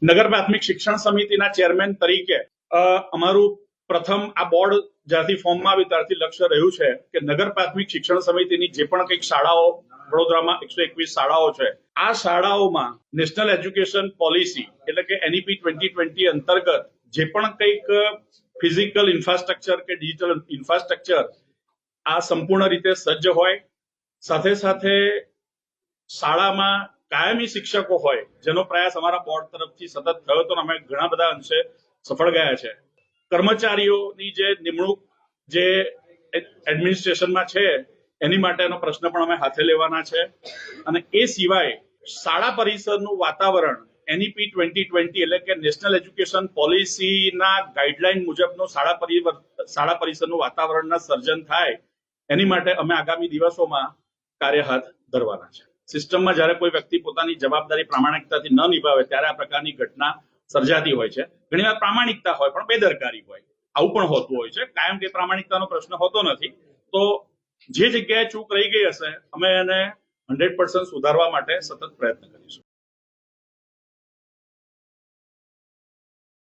નગર પ્રાથમિક શિક્ષણ સમિતિના ચેરમેન તરીકે અમારું પ્રથમ આ બોર્ડ જ્યારથી ફોર્મમાં આવી ત્યારથી લક્ષ્ય રહ્યું છે કે નગર પ્રાથમિક શિક્ષણ સમિતિની જે પણ કંઈક શાળાઓ વડોદરામાં 121 શાળાઓ છે, આ શાળાઓમાં નેશનલ એજ્યુકેશન પોલિસી એટલે કે NEP 2020 અંતર્ગત જે પણ કંઈક ફિઝિકલ ઇન્ફ્રાસ્ટ્રક્ચર કે ડિજિટલ ઇન્ફ્રાસ્ટ્રક્ચર આ સંપૂર્ણ રીતે સજ્જ હોય, સાથે સાથે શાળામાં કાયમી શિક્ષકો હોય, જેનો પ્રયાસ અમારા બોર્ડ તરફથી સતત થયો હતો, અમે ઘણા બધા અંશે સફળ ગયા છે. કર્મચારીઓની જે નિમણૂક જે એડમિનિસ્ટ્રેશનમાં છે એની માટેનો પ્રશ્ન પણ અમે હાથે લેવાના છે. અને એ સિવાય શાળા પરિસરનું વાતાવરણ NEP 2020 એટલે કે નેશનલ એજ્યુકેશન પોલિસીના ગાઈડલાઈન મુજબનું શાળા પરિસરનું વાતાવરણના સર્જન થાય એની માટે અમે આગામી દિવસોમાં કાર્ય હાથ ધરવાના છે. સિસ્ટમમાં જ્યારે કોઈ વ્યક્તિ પોતાની જવાબદારી પ્રામાણિકતાથી ન નિભાવે ત્યારે આ પ્રકારની ઘટના સર્જાતી હોય છે. ઘણીવાર પ્રામાણિકતા હોય પણ બેદરકારી હોય, આવું પણ હોતું હોય છે. કાયમ કે પ્રામાણિકતાનો પ્રશ્ન હોતો નથી. તો જે જગ્યાએ ચૂક રહી ગઈ હશે અમે એને 100% સુધારવા માટે સતત પ્રયત્ન કરીશું.